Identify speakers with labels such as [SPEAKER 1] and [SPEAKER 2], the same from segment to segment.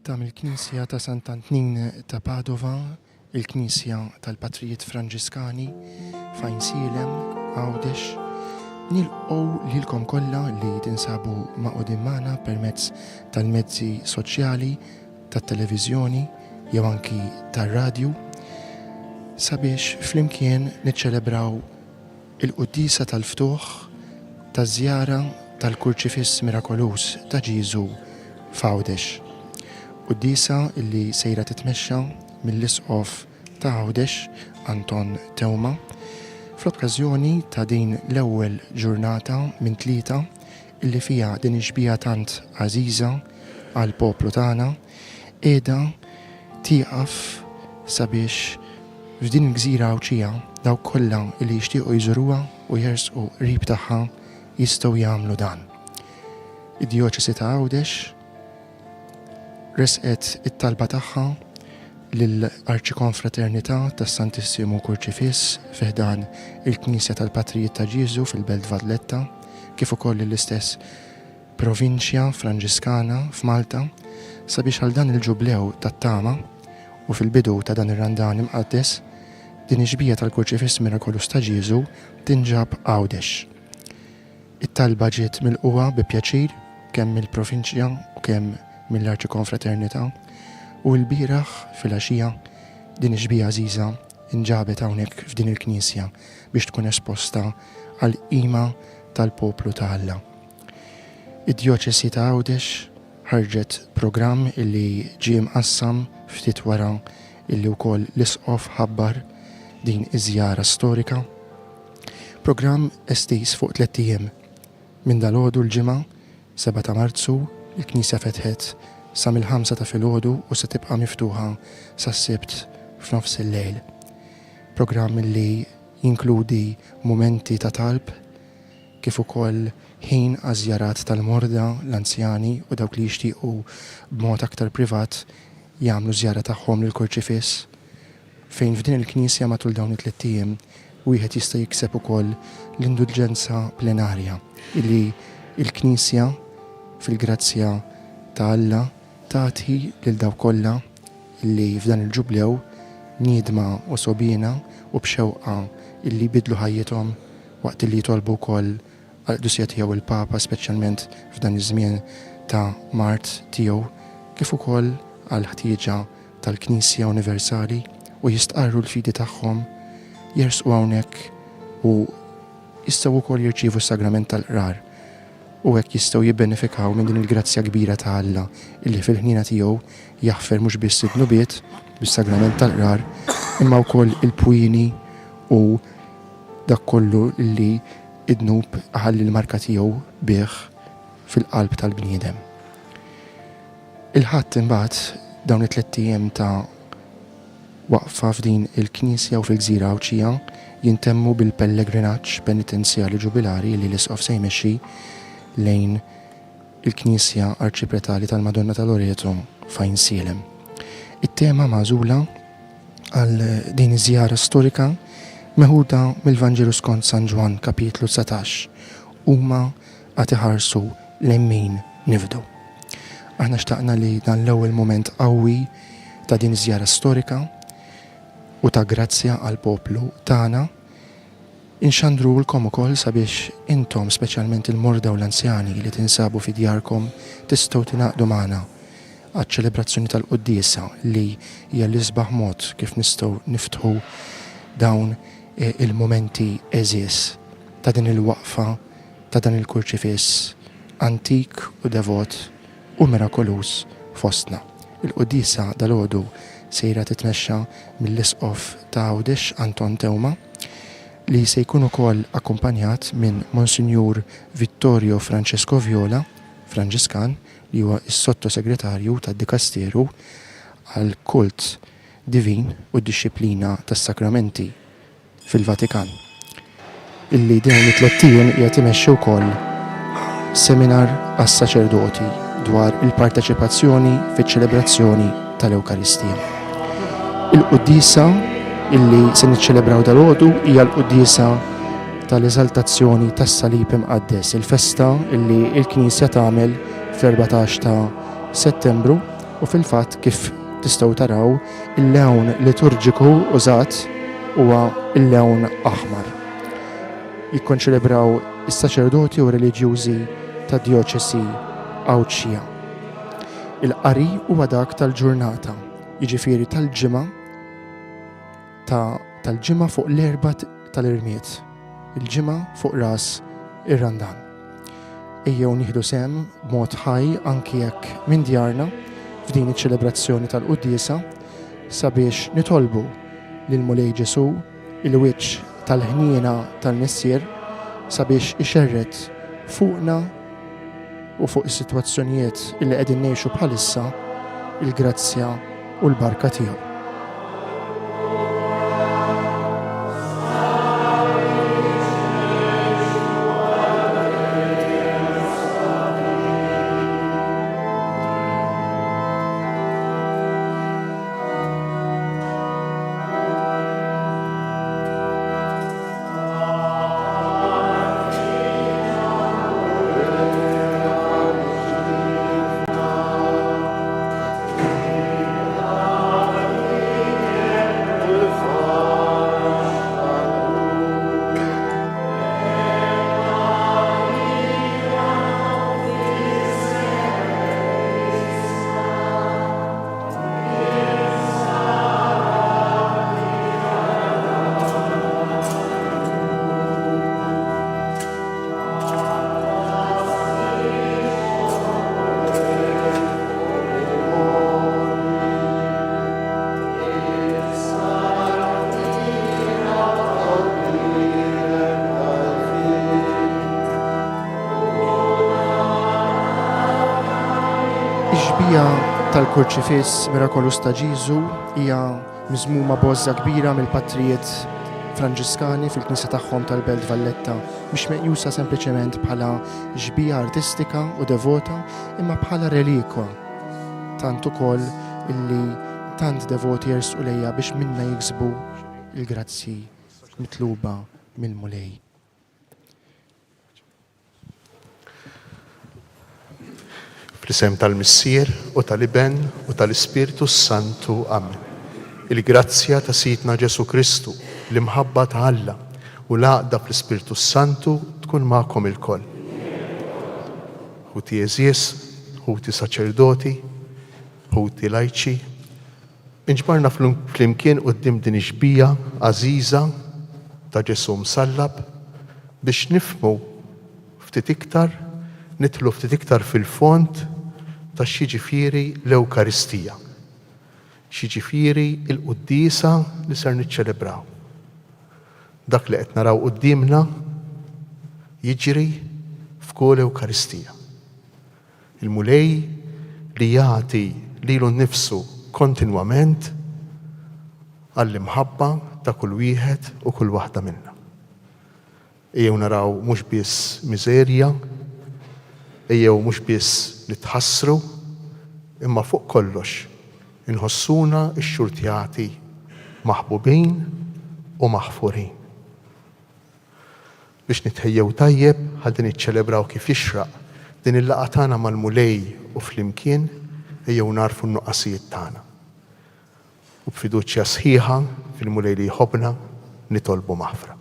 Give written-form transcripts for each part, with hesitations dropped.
[SPEAKER 1] ta' mill-Knisja ta' Sant'Antnin ta' Padova, il-Knisja tal-Patrijiet Franġiskani, fejn Silem, Għawdex, nilqgħu lilkom kollha li tinsabu ma' qudiem magħna permezz tal-mezzi soċjali, tat-televiżjoni jew anki tar-radju sabiex flimkien niċċelebraw il-qudiesa tal-ftuħ taż-żjara tal-Kurċifiss Mirakolus ta' Ġiesu f'Għawdex. Qudiesa illi sejra titmexxa mill-isqof ta' Għawdex Anton Tewma fl-okkażjoni ta' din l-ewwel ġurnata minn tlieta illi fiha din ix-xbija tant għażiża għall poplu tagħna qiegħda tieqaf sabiex f'din il-gżira Awċija dawk kollha illi jixtiequ jżuruha u jersqu qrib tagħha jistgħu jagħmlu dan. Id-Dijoċesi ta' Għawdex resqet it-talba tagħha lill-Arċikonfraternità tas-Santissimo Kurċifiss fih dan il-Knisja tal-Patrijiet ta' Ġiesu fil-Belt Valletta, kif ukoll l-istess Provinċja Franġiskana f'Malta sabiex għal dan il-ġublew tat-tama u fil-bidu ta' dan ir-randan imqaddes din ix-xbija tal-Kurċifiss Mirakolus ta' Ġiesu tinġab Għawdex. It-talba ġiet milquha bi pjaċir kemm mill-Provinċja u kemm mill-Arċikonfraternità u l-bieraħ fil-għaxija din ix-xbija għażiża inġabet hawnhekk f'din il-Knisja biex tkun esposta għal qima tal-poplu ta' Alla. Id-Dijoċesi ta' Għawdex ħarġet programm illi ġie mqassam ftit wara illi wkoll l-isqof ħabbar din iż-żjara storika. Programm estiż fuq 3 ijiem minn dalgħodu l-ġimgħa 7 ta' Marzu il-Knisja fetħet sa mill-5 ta' filgħodu u se tibqa' miftuħa sas-Sibt f'nofs il-lejl. Programm li jinkludi mumenti ta' talb kif ukoll ħin għaż-żjarat tal-morda, l-anzjani u dawk li jixtiequ b'mod aktar privat jagħmlu żjara tagħhom lill-Kurċifiss fejn f'din il-Knisja matul dawn it-3 ijiem wieħed jista' jikseb ukoll l-indulġenza plenarja illi il-Knisja fil-grazzja ta' Alla tagħti lil dawk kollha illi f'dan il-ġublew niedma u sobina u b'xewqa illi bidlu ħajjithom waqt illi jitolbu wkoll għall-qdusija tiegħu il-Papa speċjalment f'dan iż-żmien ta' Mart tiegħu kif ukoll għall-ħtieġa tal-Knisja Universali u jistqarru l-fidi tagħhom jersqu hawnhekk u jistgħu wkoll jirċievu s-sagrament tal-qrar u hekk jistgħu jibbenefikaw minn din il-grazzja kbira ta' Alla illi fil-ħnina tiegħu jaħfer mhux biss id-nubiet bis-sagrament tal-qrar imma wkoll il-pwini u dak kollu illi id-dnub ħalli l-marka tiegħu bih fil-qalb tal-bniedem. Il-ħadd imbagħad dawn it-3 ijiem ta' waqfa f'din il-Knisja u fil-Gżira Awċija jintemmu bil-pellegrinaġġ penitenzjali ġubilari li l-isqof se jmexxi lejn il-Knisja Arċipretali tal-Madonna ta' Loreto fejn Silem. It-tema magħżula għal din iż-żjara storika meħuda mill-Vanġelu skont San Ġwan kapitlu 19 huma qed iħarsu lejn min nifdu. Aħna xtaqna li dan l-ewwel mument qawwi ta' din iż-żjara storika u ta' grazzja għal poplu tagħna inxandrulkom ukoll sabiex intom speċjalment il-morda u l-anzjani li tinsabu fi djarkom tistgħu tingħaqdu magħna għaċ-ċelebrazzjoni tal-Qudiesa li hija l-isbaħ mod kif nistgħu niftħu dawn il-momenti eżies ta' din il-waqfa ta' dan il-Kurċifiss antik u devot u mirakolus fostna. Il-Qudiesa dalgħodu sejra titmexxa mill-isqof ta' Għawdex Anton Tewma li se jkun ukoll akkumpanjat minn Monsinjur Vittorio Francesco Viola, Franġiskan, li huwa s-sottosegretarju tad-Dikasteru għal kult divin u d-dixxiplina tas-sakramenti fil-Vatikan. Illi dawn it-3 ijiem qiegħed imexxi wkoll seminar għas-saċerdoti dwar il-parteċipazzjoni fiċ-ċelebrazzjoni tal-Ewkaristija. Il-Qudiesa illi se niċċelebraw dalgħodu hija l-Qudiesa tal-eżaltazzjoni tas-Salib imqaddes, il-festa illi l-Knisja tagħmel fl-14 ta' Settembru U fil-fatt kif tistgħu taraw il-lewn liturġiku użat huwa il-lewn aħmar. Jikkonċelebraw is-saċerdoti u reliġjużi tad-djoċesi Awċija. Il-qari huwa dak tal-ġurnata, jiġifieri tal-ġimgħa tal-ġimgħa fuq l-erba' tal-irmiet, il-ġimgħa fuq ras ir-randan. Ejjew nieħdu sehem b'mod ħaj anki jekk minn djarna f'din iċ-ċelebrazzjoni tal-quddiesa sabiex nitolbu lil Mulej Ġesu il-wiċċ tal-ħniena tal-missier sabiex ixerret fuqna u fuq is-sitwazzjonijiet illi qegħdin ngħixu bħalissa il-grazzja u l-barka tiegħu. Ix-xbija tal-Kurċifiss Mirakolus ta' Ġiżu hija miżmuma bożza kbira mill-patrijiet Franġiskani fil-Knisja tagħhom tal-Belt Valletta, mhix meqjusa sempliċement bħala xbija artistika u devota, imma bħala relikwa tant ukoll illi tant devoti jersqu lejha biex minnha jiksbu il-grazzi mitluba mill-Mulej.
[SPEAKER 2] Fl-isem tal-Missier u tal-Iben u tal-Ispiritu Santu. Amen. Il-grazzja ta' Sidna Ġesu Kristu, l-imħabba ta' Alla u l-għaqda fl-Ispiritu Santu tkun magħkom ilkoll. Ħuti eżies, ħuti saċerdoti, ħuti lajċi, inġbarna fl-imkien quddiem din ix-xbija għażiża ta' Ġesu msallab biex nifhmu ftit iktar, nidħlu ftit iktar fil-fond ta' x'jiġifieri l-Ewkaristija. X'jiġifieri l-quddiesa li ser niċċelebraw. Dak li qed naraw qudiemna jiġri f'kull Ewkaristija. Il-Mulej li jagħti lilu nnifsu kontinwament għall-imħabba ta' kull wieħed u kull waħda minnha. Ejjew naraw mhux biss miżerja, ejjew mhux biss nitħassru, imma fuq kollox inħossuna x-xurtjati maħbubin u maħfurin. Biex nitħejjew tajjeb ħalli niċċelebraw kif jixraq din il-laqgħa tagħna mal-Mulej u flimkien ejjew narfu n-nuqqasijiet tagħna. U b'fiduċja sħiħa fil-Mulej li jħobbna nitolbu maħfra.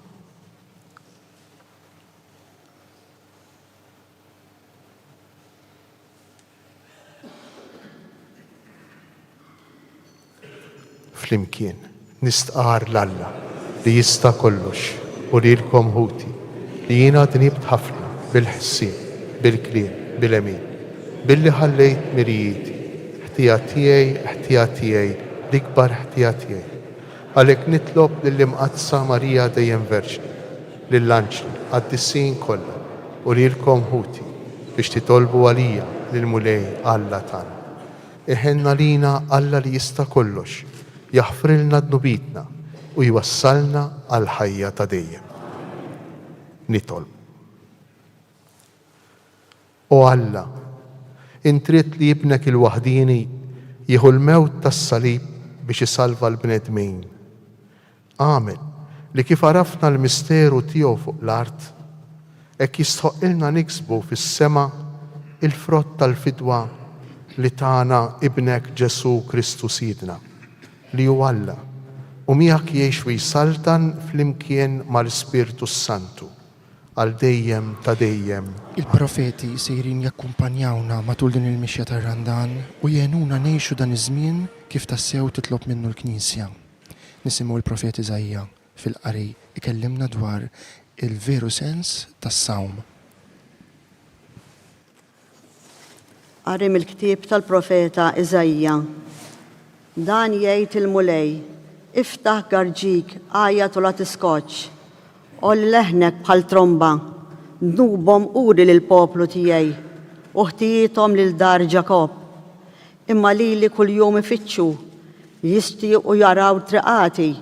[SPEAKER 2] Flimkien nistqar l-Alla li jista' kollox u lilkom ħuti li jiena tnibt ħafna bil-ħsien, bil-kliem, bil-emin, billi ħallejt mirijieti, ħtijat tiegħi, l-ikbar ħtijat tiegħi. Għalhekk nitlob lill-imqazza Marija dejjem Verġni, lill-anġli, għad-dissin kollha u lilkom ħuti biex titolbu għalija lill-Mulej Alla tagħna. Iħenna lina Alla li jista' kollox, jaħfrilna d-nubitna u jwassalna għal ħajja ta' dejjem. Nitolb. O Alla, intrid li ibnek il-waħdini jieħu l-mewt tas-salib biex isalva l-bnedmin. Amen. Li kif arafna l-misteru tiegħu fuq l-art, hekk jistħoqilna niksbu fis-sema il-frott tal-fidwa li tana ibnek Ġesu Kristu Sidna, li hu Alla, u miegħek jgħix u jsaltan flimkien mal-Spiritu Santu, għal dejjem ta' dejjem.
[SPEAKER 1] Il-profeti sejrin jakkumpanjawna matul din il-mixja tar-Randan u jgħinuna ngħixu dan iż-żmien kif tassew titlob minnu l-Knisja. Nisimgħu l-profeti Iżajja fil-qari ikellimna dwar il-veru sens tas-sawm.
[SPEAKER 3] Qari mill-ktieb tal-profeta Iżajja. Dan jgħid il-mulej, iftaħ garġik għajja la tiskoċ, ol leħnek bħal tromba, dnubhom uri lill-poplu tiegħi, u ħtijietom lil dar Ġakob. Imma lili kuljum ifittxu, jistiequ jaraw triqati,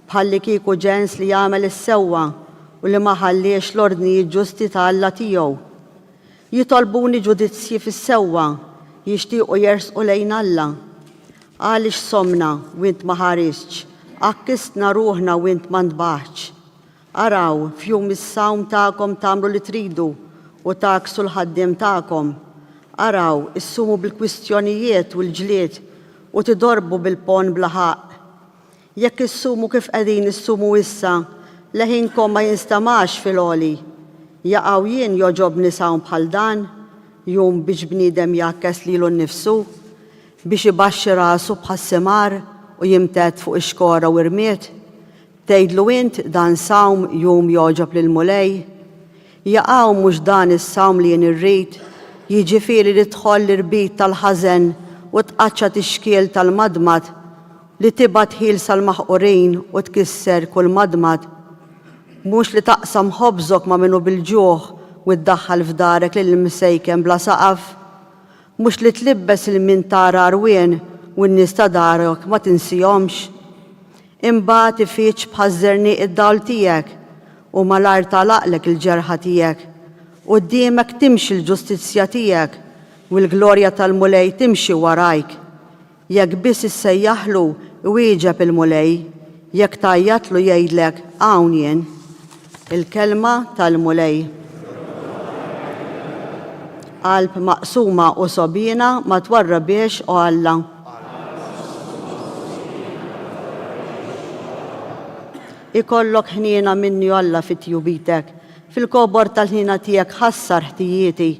[SPEAKER 3] bħalli kieku ġens li jagħmel is-sewwa u li ma ħalliex l-ordnijiet ġusti ta' Alla tiegħu. Jitolbuni ġudizzji fis-sewwa, jixtiequ jersqu lejn Alla. Għaliex somna u int ma ħarisx, akkistna ruħna u int ma ntbaħx. Araw, fjum is-sawm tagħkom tagħmlu li tridu u taksu l-ħaddiem tagħkom. Araw, issumu bil-kwistjonijiet u l-ġlied u tidorbu bil-pon bla ħaq. Jekk issumu kif qegħdin issumu issa, leħinkom ma jinstamax fil-għoli. Jaqgħu jien joġobni sawm bħal dan, jum biex bniedem jakkes lilu nnifsu, biex ibaxxi rasu bħas-simar u jimtet fuq ix-xkora u irmiet. Tgħidlu int dan sawm jum joġob lill-mulej. Jaqgħu mhux dan is-sawm li jien irrid, jiġifieri li tħoll l-irbit tal-ħażen u tqaċċa tixkiel tal-madmad, li tibgħat ħielsa l-maħqurin u tkisser kull madmad. Mhux li taqsam ħobżok ma' minnu bil-ġuħ u tdaħħal f'darek lill-msejken bla saqaf. Mhux li tlibbes il-mintara arwien u n-nies ta' darek ma tinsihomx. Imbagħad ifittx b'ħażżerni id-dawl tiegħek u malar talaqlek il-ġerħa tiegħek. Quddiemek timxi l-ġustizzja tiegħek u l-glorja tal-mulej timxi warajk. Jekk biss issejjaħlu wieġeb il-mulej, jekk tajjatlu jgħidlek hawn jien. Il-kelma tal-mulej. Qalb maqsuma u sobina ma twarrabiex u Alla. Ikollok ħniena minni Alla fit-tjubitek, fil-kobor tal-ħniena tiegħek ħassar ħtijieti,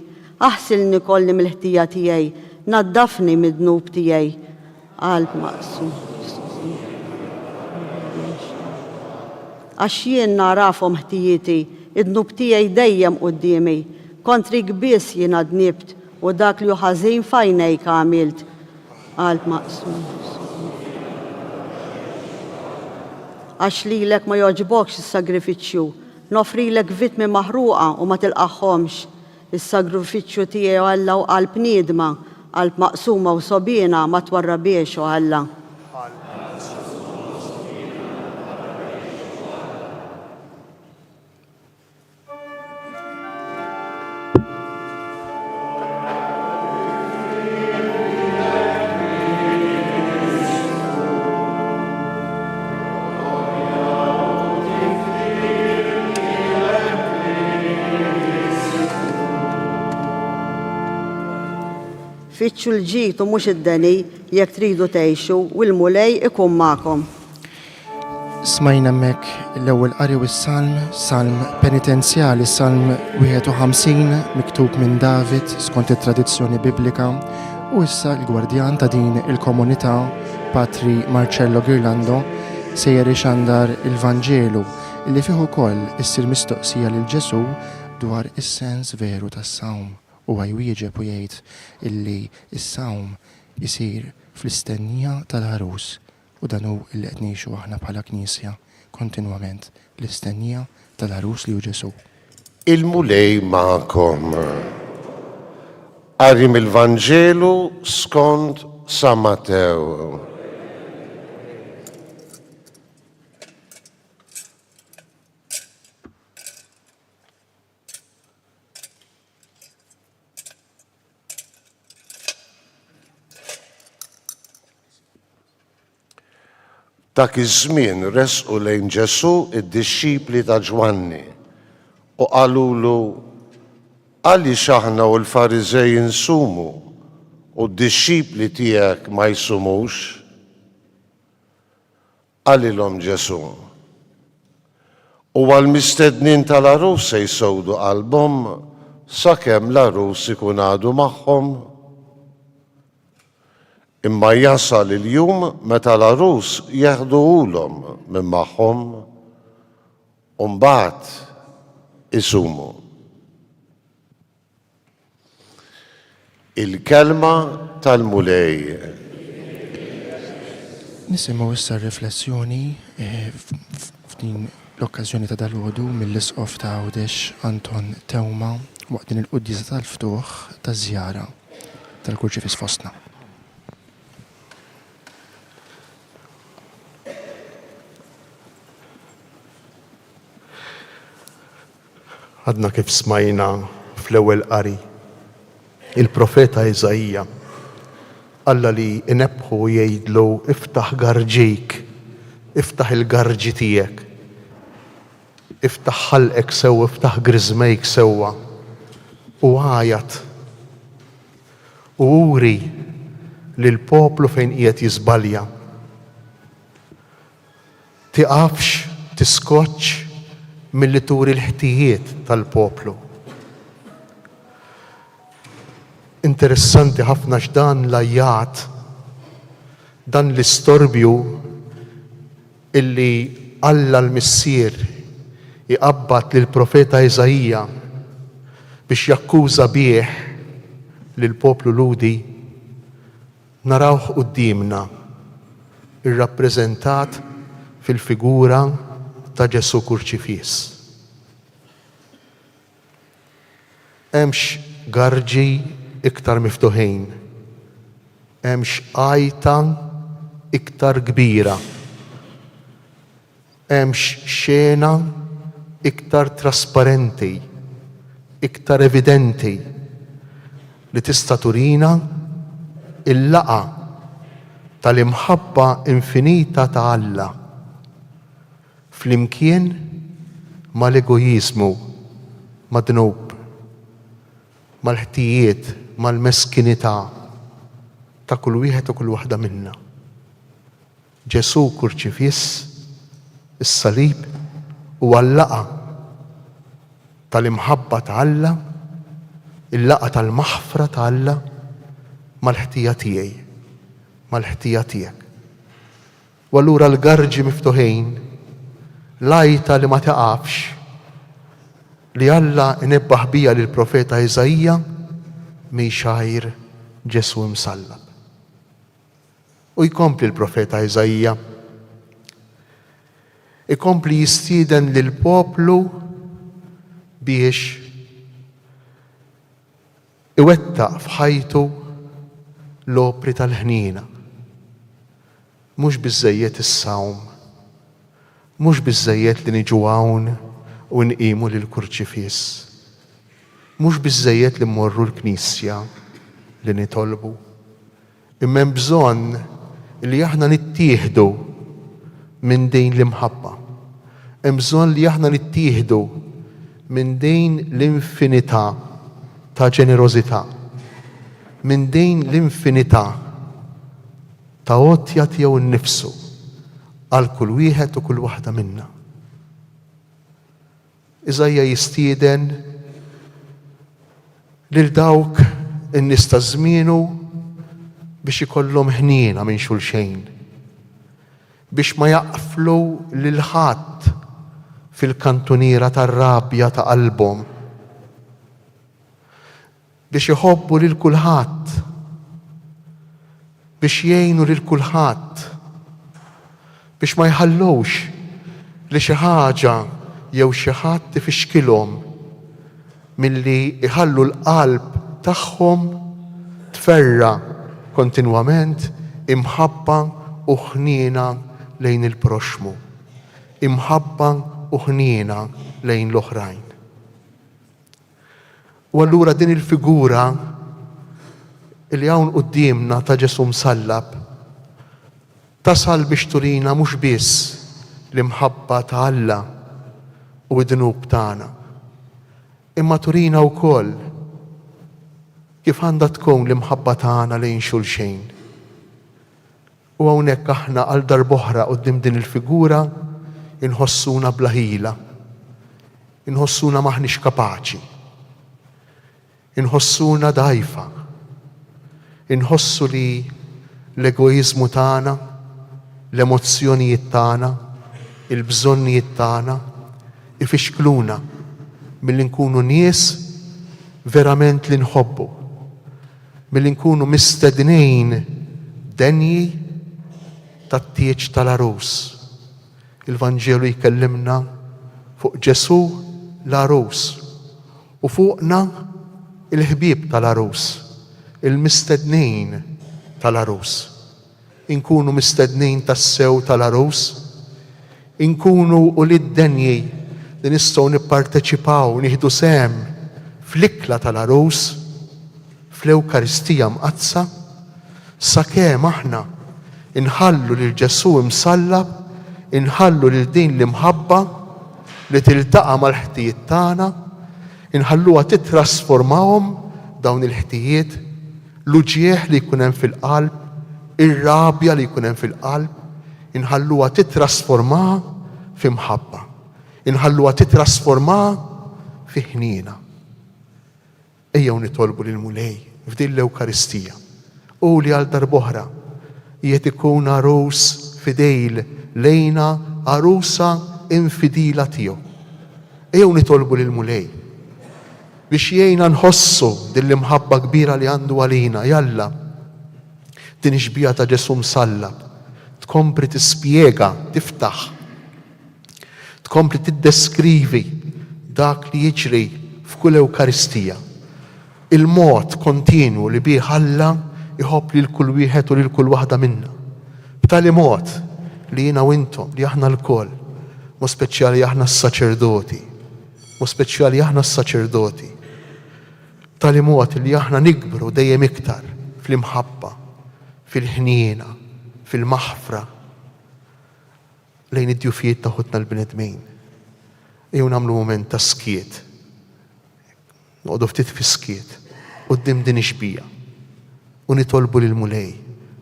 [SPEAKER 3] aħsilni kolli mill-ħtija tiegħi, naddafni mid-dnub tiegħi. Qalb maqsum. Għax jien narafhom ħtijieti, id-dnub tiegħi dejjem qudiemi, kontri biss jiena dnibt u dak li hu ħażin f'għajnejk għamilt. Qalb maqsum. Għax lilek ma joġbokx is-sagrifiċċju, nofrilek vittmi maħruqa u ma tilqaħħomx. Is-sagrifiċċju tiegħi Alla u qalb niedma, qalb maqsuma u sobina ma twarrabiex u Alla. Fittxu l-ġid u mhux id-deni jekk tridu tgħixu u l-mulej ikun magħkom.
[SPEAKER 1] Smajna hemmhekk l-ewwel qari u s-salm, salm penitenzjali, salm 51 miktub minn David skont it-tradizzjoni biblika u issa l-gwardjan ta' din il-komunità Patri Marcello Girlando sejjer ixandar il-Vanġelu li fih ukoll issir mistoqsija lil Ġesu dwar is-sens veru tas-sawm. U jwieġeb u jgħid illi s-sawm isir fl-istennija tal-ħarus u dan hu illi qed ngħixu aħna bħala Knisja kontinwament l-istennija tal-ħarus li hu Ġesu.
[SPEAKER 4] Il-mulej magħkom. Qari mill-Vanġelu skont San Matew. Dak iż-żmien resqu lejn Ġesu id-dixxipli ta' Ġwanni u qalulu għaliex aħna u l-Fariżej insumu u d-disċipli tiegħek ma jsumux, għalilhom Ġesu. U għal-mistednin tal-arus se jsowdu qalbhom sakemm l-arus ikun għadu magħhom. Imma jasal il-jum meta l-arus jaħduhulhom minn magħhom u mbagħad isumu. Il-kelma tal-mulej.
[SPEAKER 1] Nisimgħu issa riflessjoni f'din l-okkażjoni ta' dal-għodu mill-isqof ta' Għawdex Anton Tewma waqt din il-quddisa tal-ftuħ taż-żjara tal-Kurċifis fostna.
[SPEAKER 2] Għadna kif smajna fl-ewwel qari il-profeta Iżajja Alla li inebħu jgħidlu iftaħ garġik, iftaħ il-garġi tiegħek, iftaħ ħalqek sewwa, iftaħ griżmejk sewwa u għajat u uri lil poplu fejn qiegħed jiżbalja. Tiqafx, tiskoċċ milli turi l-ħtijiet tal-poplu. Interessanti ħafna x'dan l-ajjat, dan l-istorbju illi Alla l-Missier iqabbat lil profeta Iżajja biex jakkuża bih lil poplu ludi, narawh qudiemna irrappreżentat fil-figura ta' Ġesu Kurċifis. Hemmx garġi iktar miftuħin, hemmx għajta iktar kbira, hemmx xena iktar trasparenti, iktar evidenti li tista' turina il-laqa tal-imħabba infinita ta' Alla flimkien mal-egoizmu, mad-dnub, mal-ħtijiet, mal-meskinità ta' kull wieħed u kull waħda minna. Ġesu Kurċifis, is-salib huwa l-laqa tal-imħabba ta' Alla, il-laqa tal-maħfra ta' Alla mal-ħtija tiegħi, mal-ħtija tiegħek. U allura l-garġi miftuħin, l-għajta li ma taqafx, li Alla inebbaħ bija lil profeta Iżajja mixajr Ġesu msallab. U jkompli l-profeta Iżajja, ikompli jistieden lil poplu biex iwettaq f'ħajtu l-opri tal-ħnina. Mhux biżżejjed is-sawm, mhux biżżejjed li niġu hawn u nqimu lill-Kurċifis. Mhux biżżejjed li mmorru l-Knisja li nitolbu. Imma hemm bżonn li aħna nittieħdu minn din l-imħabba. Hemm bżonn li aħna nittieħdu minn din l-infinità ta' ġenerożità, minn din l-infinità ta' għotja tiegħu nnifsu għal kull wieħed u kull waħda minna. Iżajja jistieden lil dawk in-nies ta' żmienu biex ikollhom ħniena minn xulxejn, biex ma jaqflu lil ħadd fil-kantuniera tar-rabja ta' qalbhom, biex iħobbu lil kulħadd, biex jgħinu lil kulħadd, biex ma jħallux li xi ħaġa jew xi ħadd tifixkilhom milli iħallu l-qalb tagħhom tferra kontinwament imħabba u ħniena lejn il-proxmu, imħabba u ħniena lejn l-oħrajn. U allura din il-figura li hawn qudiemna ta' Ġesu msallab tasal biex turina mhux biss l-imħabba ta' Alla u d-dnub tagħna, imma turina wkoll kif għandha tkun l-imħabba tagħna lejn xulxejn. U hawnhekk aħna għal darb'oħra quddiem din il-figura inħossuna bla ħila, inħossuna maħniex kapaċi, inħossuna dgħajfa, inħossu li l-egoizmu tagħna, l-emozzjonijiet tagħna, il-bżonnijiet tagħna ifixkluna milli nkunu nies verament li nħobbu, milli nkunu mistednin denji tat-tieġ tal-arus. Il-Vanġelu jkellimna fuq Ġesu l-arus u fuqna il-ħbieb tal-arus, il-mistednin tal-arus. Inkunu mistednin tas-sew tal-arus, inkunu u lid-denji li nistgħu nipparteċipaw, nieħdu sehem fl-ikla tal-arus, fl-Ewkaristija mqazza, sakemm aħna inħallu lil Ġesu imsallab, inħallu lil din l-imħabba li tiltaqa' mal-ħtijiet tagħna, inħalluha titrasformawhom dawn il-ħtijiet, l-uġieħ li jkun hemm fil-qalb, ir-rabja li jkun hemm fil-qalb, inħalluha titrasformaha f'imħabba, inħalluha titrasformaha fi ħniena. Ejjew nitolbu lil Mulej f'din l-Ewkaristija u li għal darb'oħra qiegħed ikun arus fidejl lejna, arusa infidila tiegħu. Ejjew nitolbu lil Mulej biex jgħinna nħossu din l-imħabba kbira li għandu għalina. Jalla din ix-xbija ta' Ġesu msallab tkompli tispjega, tiftaħ, tkompli tiddeskrivi dak li jiġri f'kull Ewkaristija. Il-mod kontinwu li bih Alla iħobb lil kull wieħed u lil kull waħda minna. B'tali mod li jiena u intom, li aħna l-koll, mu speċjali aħna s-saċerdoti, mu speċjali aħna s-saċerdoti, b'tali mod li aħna nikbru dejjem iktar fl-imħabba, fil-ħniena, fil-maħfra lejn id-djufijiet ta' ħutna l-bnedmin. Ejjew nagħmlu mument ta' skiet, noqogħdu ftit fi skiet quddiem din ix-xbija u nitolbu lil Mulej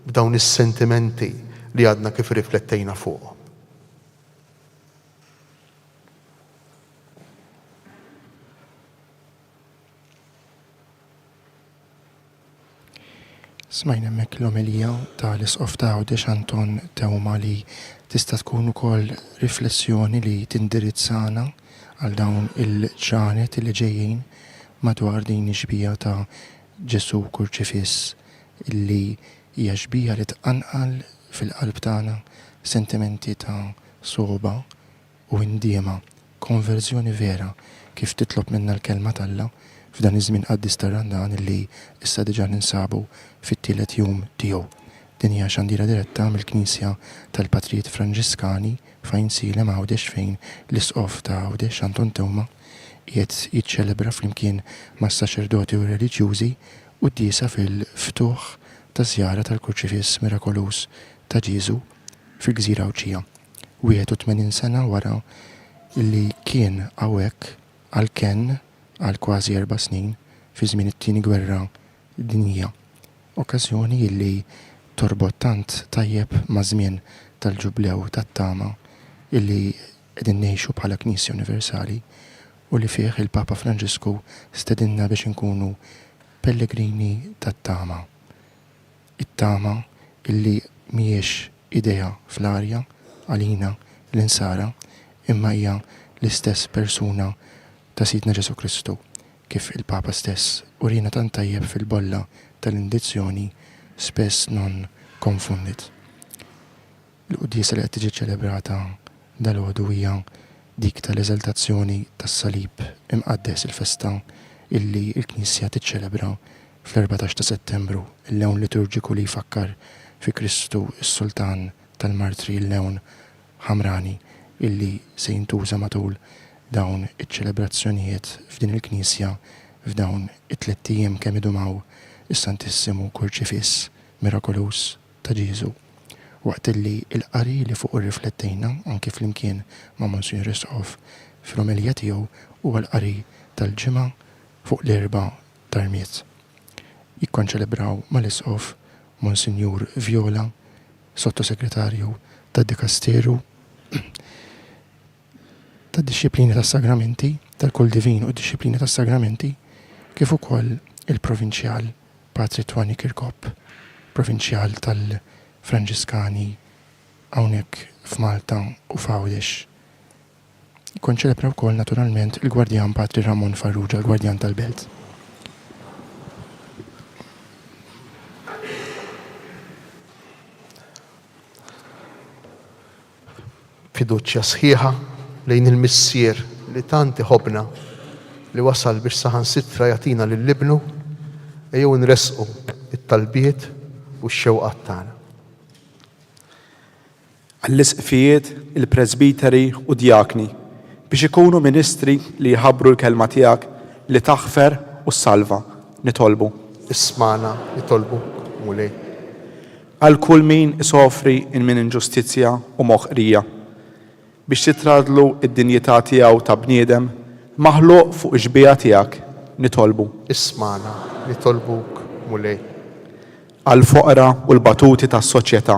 [SPEAKER 2] b'dawn is-sentimenti li għadna kif riflettejna fuqhom.
[SPEAKER 1] Smajna hemmhekk l-omelija tal-Isqof ta' Għawdex Anton Tewma li tista' tkun ukoll riflessjoni li tindirizzana għal dawn il-ġranet li ġejjin madwar din ix-xbija ta' Ġesu Kurċifiss illi hija xbija li tqanqal fil-qalb tagħna sentimenti ta' soba u indiema, konverżjoni vera kif titlob minna l-kelma t'Alla f'dan iż-żmien qaddis tar-Randan illi issa diġà ninsabu fit-tielet jum tiegħu. Din hija xandira diretta mill-Knisja tal-Patrijiet Franġiskani f'Ajnsieles Għawdex fejn l-Isqof ta' Għawdex Anton Tewma qiegħed jiċċelebra flimkien mas-saċerdoti u reliġjużi qudiesa fil-ftuħ ta' żjara tal-Kurċifiss mirakolus ta' Ġiesu fil-Gżira Awċija. 81 sena wara illi kien hawnhekk għal kważi 4 snin fi żmien it-tieni gwerra dinjija. Okkażjoni illi torbot tant tajjeb ma' żmien tal-ġublew tat-tama illi qegħdin ngħixu bħala Knisja Universali u li fih il-Papa Franġisku stedinna biex inkunu pellegrini tat-tama. It-tama illi mhijiex idea fl-arja għalina l-insara imma hija l-istess persuna ta' Sidna Ġesu Kristu kif il-Papa stess urina tant tajjeb fil-bolla tal-indizzjoni spess non confundit. L-quddiesa li qed tiġi ċelebrata dal-għodu hija dik tal-eżaltazzjoni tas-salib imqaddes il-festa illi l-Knisja tiċċelebra fl-14 ta' Settembru, il-lewn liturġiku li jfakkar fi Kristu is-Sultan tal-Martri, il-lewn ħamrani illi se jintuża matul dawn iċ-ċelebrazzjonijiet f'din il-Knisja f'dawn it-3 ijiem kemm idumaw is-Santissimu Kurċifiss mirakolus ta' Ġiesu. Waqt illi il-qari li fuq irriflettejna anke flimkien ma' Monsignor Isqof fl-omelija tiegħu huwa l-qari tal-ġimgħa fuq l-4 Tarmiet. jikkonċelebraw mal-isqof Monsinjur Viola, sottosegretarju tad-Dikasteru tad-Disciplini tas-Sagramenti, tal-Kull Divin u d-Disciplini tas-Sagramenti, kif ukoll il-Provinċjal Patri Twani Kirkop, Provinċjal tal-Franġiskani hawnhekk f'Malta u f'Għawdex. Jikkonċelebra wkoll naturalment il-Gwardjan Patri Ramon Farrugia, il-Gwardjan tal-Belt.
[SPEAKER 2] Fiduċja sħiħa lejn il-missier li tanti ħobna li wasal biex saħansitra jagħtina lill-ibnu ejjew nresqu it-talbiet u x-xewqat tagħna.
[SPEAKER 5] Għall-isqfijiet, il-presbiteri u djakni biex ikunu ministri li jħabbru l-kelma tiegħek li taħfer u salva nitolbu.
[SPEAKER 2] Ismana nitolbu mulej.
[SPEAKER 5] Għal kull min isofri minn inġustizzja u moħqrija biex titradlu id-dinjità tiegħu ta' bniedem maħluq fuq ix-xbija tiegħek nitolbu.
[SPEAKER 2] Ismana nitolbuk mulej.
[SPEAKER 5] Għal foqra u l-batuti tas-soċjetà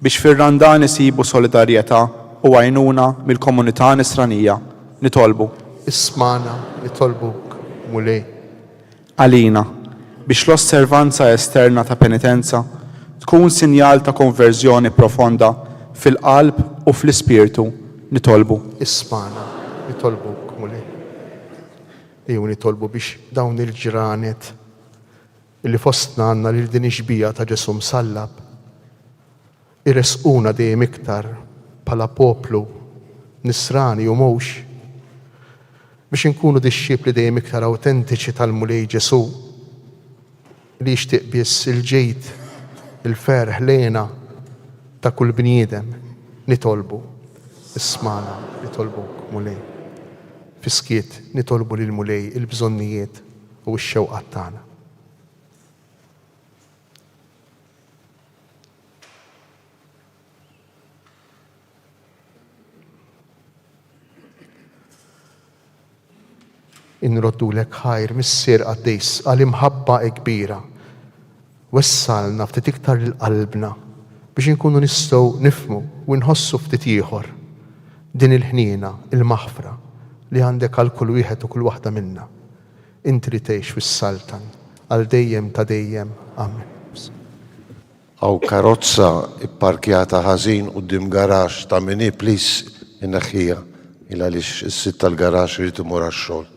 [SPEAKER 5] biex fir-randan isibu solidarjetà u għajnuna mill-komunità nisranija nitolbu.
[SPEAKER 2] Ismana nitolbuk mulej.
[SPEAKER 5] Għalina biex l-osservanza esterna ta' penitenza tkun sinjal ta' konverżjoni profonda fil-qalb u fl-ispirtu nitolbu.
[SPEAKER 2] Ismana nitolbuk mulej. Ejju nitolbu biex dawn il-ġranet illi fostna għandna lil din ix-xbija ta' Ġesu msallab irresquna dejjem iktar bħala poplu nisrani u mhux biex inkunu dixxiepli dejjem iktar awtentiċi tal-mulej Ġesu li jixtieq biss il-ġejt il-ferħ lejna ta' kull bniedem nitolbu. Ismana nitolbuk mulej. Fiskiet nitolbu lil mulej il-bżonnijiet u x-xewqat tagħna. Inroddulek ħajr missier qaddejs għal imħabba kbira. Wessalna ftit iktar il-qalbna biex inkunu nistgħu nifmu u nħossu ftit ieħor din il-ħniena, il-maħfra li għandek għal kull wieħed u kull waħda minna. Inti li tgħix fis-Saltan għal dejjem ta' dejjem. Amen.
[SPEAKER 4] Aw karozza ipparkjata ħażin quddiem garax ta' mini plis inneħħija il għaliex is-sitt tal-garax irid imur għax-xogħol.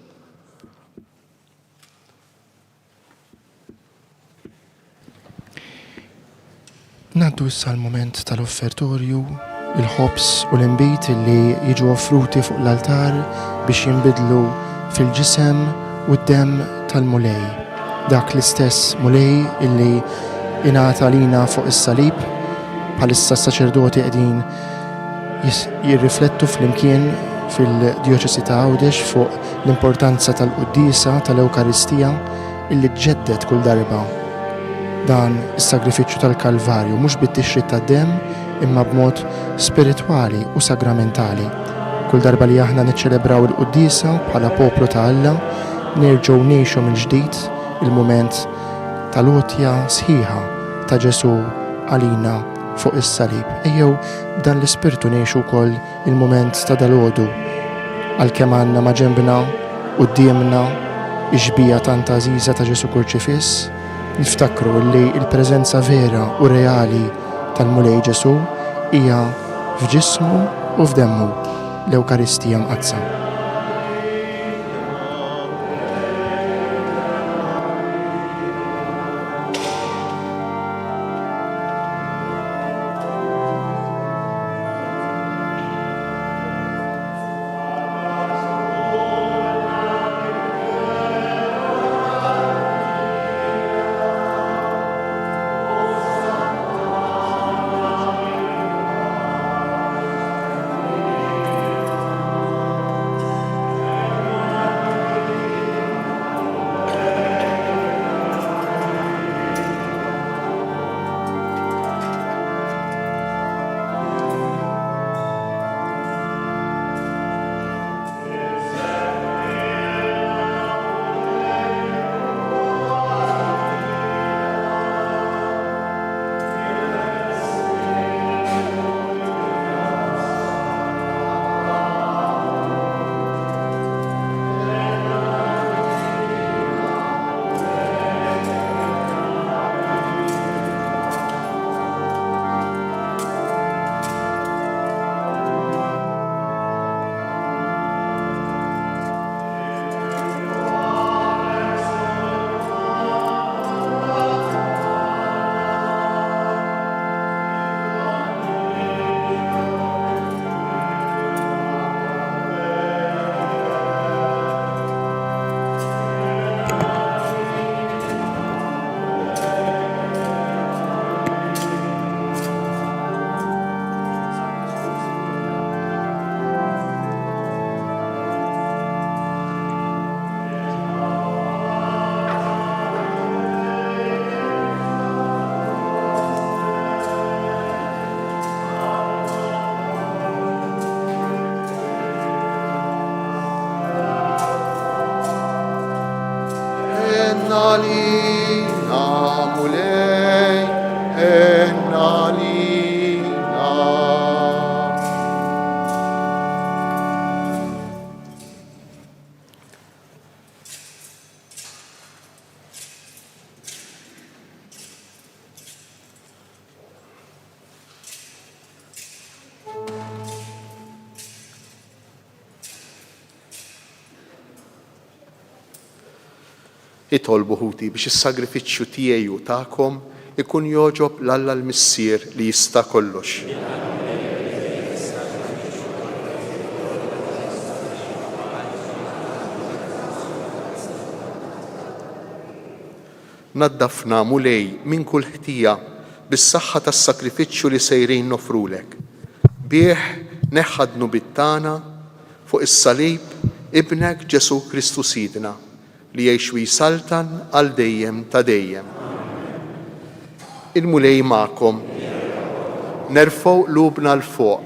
[SPEAKER 1] Naddu issa l-moment tal-offertorju, il-ħobs u l-imbit li jiġu offruti fuq l-altar biex jinbidlu fil-ġisem u d-dem tal-mulej. Dak l-istess mulej illi ingħata lina fuq is-salib bħalissa s-saċerdoti qegħdin jirriflettu fl-imkien fil-Djoċesi ta' Għawdex fuq l-importanza tal-Quddisa tal-Ewkaristija illi ġġeddet kull darba dan is-sagrifiċċju tal-Kalvarju mhux bit-tixrid tad-dem imma b'mod spiritwali u sagramentali. Kull darba li aħna niċċelebraw il-Quddisa bħala poplu ta' Alla nerġgħu ngħixu minn ġdid il-mument tal-għotja sħiħa ta' Ġesu għalina fuq is-salib. Ejjew dan l-ispirtu ngħixu wkoll il-mument ta' dalgħodu għalkemm għandna ma' ġembna qudiemna ix-xbija tant għażiża ta' Ġesu Kurċifiss, niftakru li il-preżenza vera u reali tal-mulej Ġesu hija f'ġismu u f'demmu l-Ewkaristija mqazza.
[SPEAKER 2] Itolbu ħuti biex is-sagrifiċċju tiegħi u tagħkom ikun joġob l-Alla l-Missier li jista' kollox. Naddafna mulej minn kull ħtija bis-saħħa tas-sakrifiċċju li sejrin nofrulek. Bih neħħadnu bit-tana fuq is-salib ibnek Ġesu Kristu Sidna li jgħix jisaltan għal dejjem ta' dejjem. Il-mulej magħkom. Nerfgħu qlubna l fuq.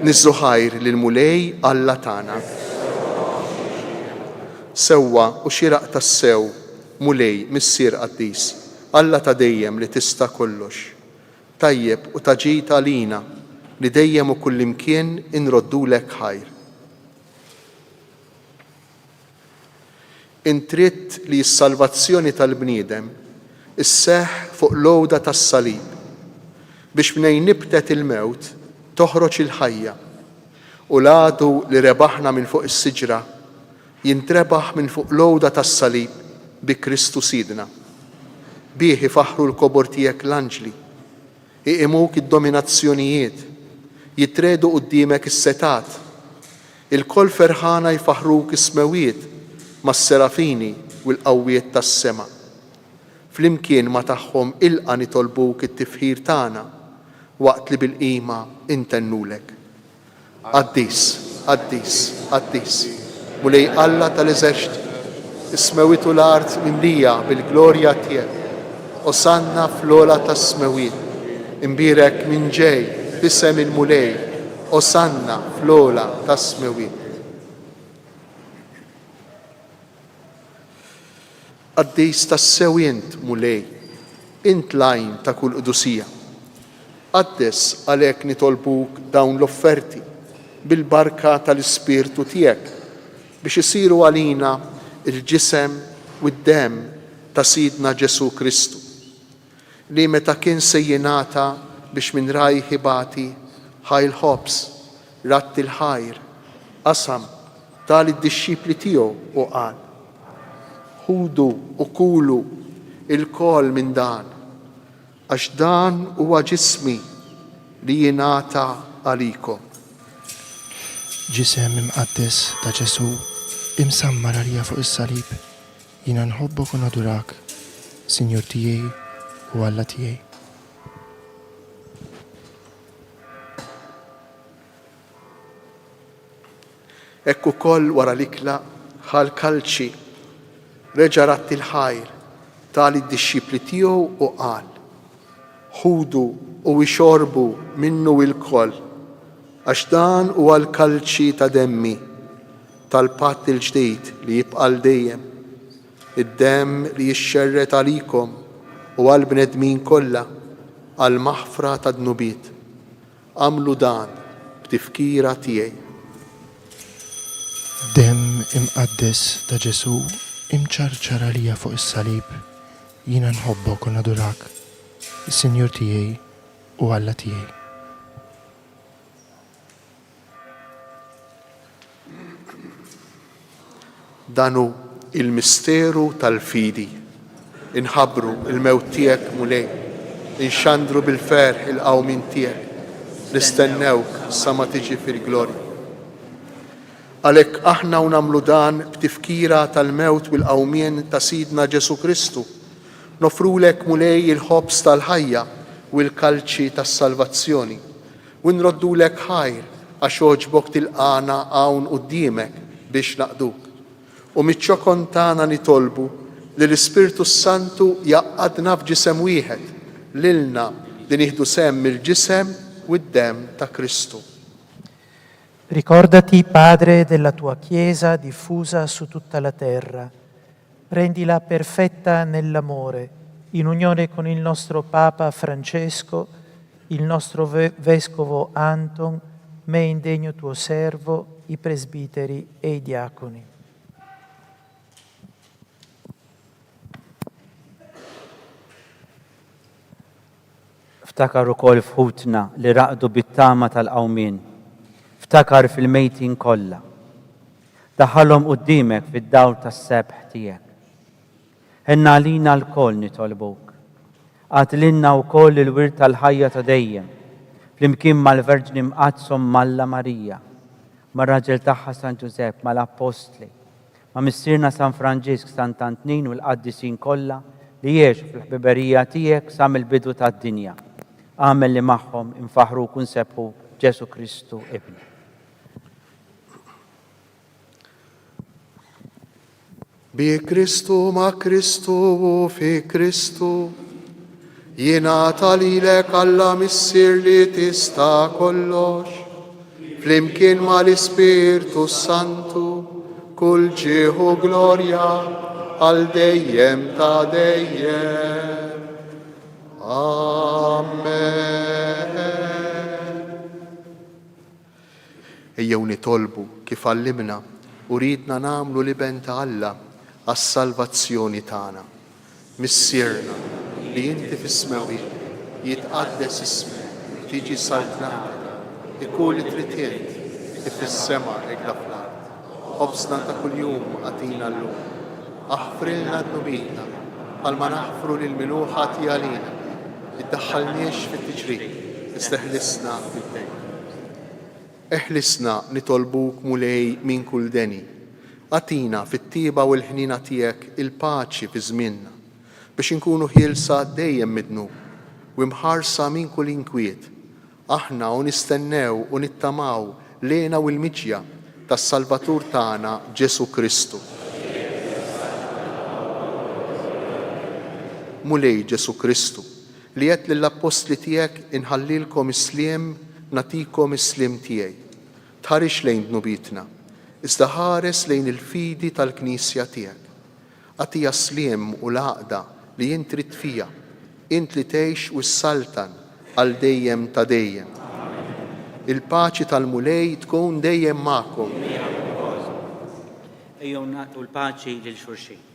[SPEAKER 2] Niżżu ħajr lill-mulej Alla tagħna. Sewwa u xieraq tas-sew mulej Missier Qaddis, Alla ta' dejjem li tista' kollox. Tajjeb u taġid għalina li dejjem u kullimkien inroddulek ħajr. Intritt li s-salvazzjoni tal-bniedem isseħħ fuq l-għowda tas-salib biex mingħajr nibtet il-mewt toħroġ il-ħajja u l-għadu li rebaħna minn fuq is-siġra jintrebaħ minn fuq l-għowda tas-salib bi Kristu Sidna. Bih ifaħru l-kobor tiegħek l-anġli, iqimuk id-dominazzjonijiet, jitredu quddiemek is-setat, il-koll ferħana jfaħruk is-smewiet mas-serafini u l-qawwiet tas-sema. Flimkien ma tagħhom ilqa' nitolbuk it-tifħir tagħna waqt li bil-qima intennulek. Qaddis, Qaddis, Qaddis, mulej Alla tal-eżerċiti, is-smewiet u l-art mimlija bil-glorja tiegħek. Osanna fl-ola tas-smewiet, imbirek minn ġej b'isem il-mulej, osanna fl-ola tas-smewiet. Qaddis tas-sew int mulej, int lajn ta' kull qudusija. Qaddes għalhekk nitolbuk dawn l-offerti bil-barka tal-Ispirtu tiegħek biex isiru għalina il-ġisem u d-dem ta' Sidna Ġesu Kristu li meta kien se jingħata biex minn raj ħibati ħajl ħobs, ratt il-ħajr, qasam tal id-dixxipli tiegħu u qal: ħudu u kulu il-kol minn dan, għax dan huwa ġismi li jingħata għalikom.
[SPEAKER 1] Ġisem imqaddes ta' Ġesu imsammar għalija fuq is-salib, jiena nħobbok u nadurak, Sinjur tiegħi u Alla tiegħi.
[SPEAKER 2] Hekk ukoll wara l-ikla ħal kalċi reġa' ratt il-ħajr tal id-dixxipli tiegħu u qal: ħudu u ixorbu minnu il-koll, għax dan huwa l-kalċi ta' demmi tal-patt il-ġdid li jibqa' dejjem, id-demm li jixxerret għalikom u għall-bnedmin kollha għal maħfra ta' dnubiet. Għamlu dan b'tifkira tiegħi.
[SPEAKER 1] Dem imqaddes ta' Ġesu imċarċar għalija fuq is-salib, jiena nħobbok u nadurak, is-Sinjur tiegħi u Alla tiegħi.
[SPEAKER 2] Danu il-misteru tal-fidi, inħabru il-mewt tiegħek mulej, inxandru bil-ferħ il-qawmin tiegħek, nistennewk sa ma tiġi fil-glorja. Għalhekk aħna u nagħmlu dan b'tifkira tal-mewt u l-qawmien ta' Sidna Ġesu Kristu, nofrulek mulej il-ħobs tal-ħajja u l-kalċi tas-salvazzjoni, u nroddulek ħajr għax oġbok tilqana hawn quddiemek biex naqduk. U miċ-ċokon tagħna nitolbu li l-Ispirtu Santu jaqqadna f'ġisem wieħed lilna li nieħdu sehem mill-ġisem u d-demm ta' Kristu.
[SPEAKER 6] Ricordati, Padre, della tua Chiesa diffusa su tutta la terra. Rendila perfetta nell'amore, in unione con il nostro Papa Francesco, il nostro Vescovo Anton, me indegno tuo servo, i presbiteri e i diaconi.
[SPEAKER 7] Ftakar ukoll fħutna li raqdu bit-tama tal-qawmien. Ftakar fil-mejtin kollha. daħalhom qudiemek fid-dawl tas-sebħ tiegħek. Ħenna għalina l-koll nitolbuk. Għatlilna wkoll il-wirt tal-ħajja ta' dejjem, flimkien mal-Verġni mqazzhom Malla Marija, mar-raġel tagħha San Ġusepp, mal-Apostli, ma' missierna San Franġisk, Sant Antnin u l-qaddisin kollha li jgħixu fil-ħbiberija tiegħek sa mill-bidu tad-dinja. Għamel li magħhom infaħruk u nsebħu Ġesu Kristu Ibni.
[SPEAKER 2] Bi Kristu ma' Kristu u fi Kristu jingħata lilek Alla missier li tista' kollox, flimkien mal-Ispirtu Santu kull ġieħu glorja għal dejjem ta' dejjem. Amen. Ejjew nitolbu kif għallimna u ridna nagħmlu liben ta' Alla għas-salvazzjoni tagħna. Missierna li inti fis-smawiet jitqaddes ismek, tiġi saltnatek, ikun it-tritient kif fis-sema hekk fl-ard. Ħobżna ta' kuljum għatina llum. Aħfrilna d-nubitna bħalma naħfru lil minuħati għalina. Iddaħħalniex fit-tiġrid, isteħlisna fid-dejn. Eħlisna nitolbuk mulej minn kull deni. Għatina fit-tiba u l-ħnina tiegħek il-paċi fi żmienna biex inkunu ħielsa dejjem midnub u mħarsa minn kull inkwiet. Aħna u nistennew u nittamaw lejna u l-miġja tas-Salvatur tagħna Ġesu Kristu. Mulej Ġesu Kristu li qed lill-Apostli tiegħek inħallilkom isliem natikom islim tiegħi. Tħarix lejn dnubitna, iżda ħares lejn il-fidi tal-Knisja tiegħek. Għatija sliem u l-għaqda li jint trid fija, int li tgħix u s-saltan għal dejjem ta' dejjem. Il-paċi tal-mulej tkun dejjem magħkom.
[SPEAKER 7] Ejjew nagħtu l-paċi lil xulxin.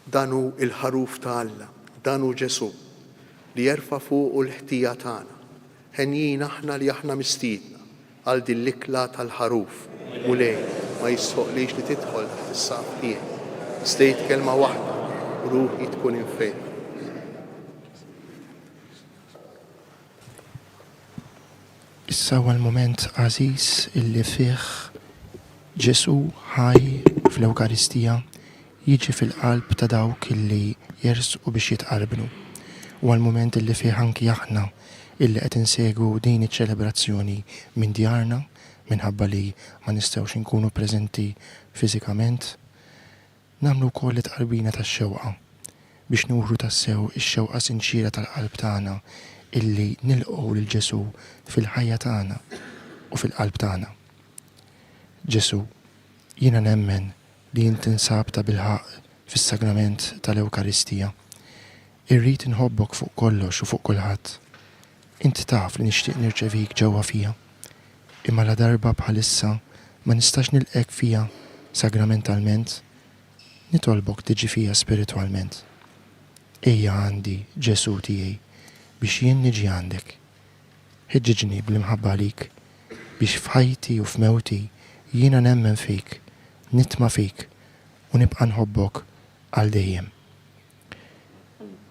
[SPEAKER 2] Danu il-ħaruf ta' Alla, danu Ġesu li jerfa' fuq l-ħtija tagħna. Ħenjin aħna li aħna mistiedna għal din l-ikla tal-ħaruf mulej ma jissoqlix li tidħol taħt is-saqf tiegħek. Stejt kelma waħda u ruħi tkun infejn.
[SPEAKER 1] Issa huwa l-moment għażiż illi fih Ġesu ħaj fl-Ewkaristija jiġi fil-qalb ta' dawk illi jersqu biex jitqarbnu. U għal-moment illi fih anki aħna illi qed insegwu din iċ-ċelebrazzjoni minn djarna minħabba li ma nistgħux inkunu preżenti fiżikament, nagħmlu wkoll it-qalbina tax-xewqa biex nuru tassew ix-xewqa sinċira tal-qalb tagħna illi nilqgħu lil Ġesu fil-ħajja tagħna u fil-qalb tagħna. Ġesu, jiena nemmen li inti nsabta bil-ħaq fis-sagrament tal-Ewkaristija. Irrid inħobbok fuq kollox u fuq kulħadd. Inti taf li nixtieq nirċevik ġewwa fija. Imma la darba bħalissa ma nistax nilqek fija sagramentalment, nitolbok tiġi fija spiritwalment. Ejja għandi Ġesu tiegħi biex jien niġi għandek. Ħeġġiġni bl-imħabba għalik biex f'ħajti u f'mewti jiena nemmen fik, nitma fik u nibqa' nħobbok għal dejjem.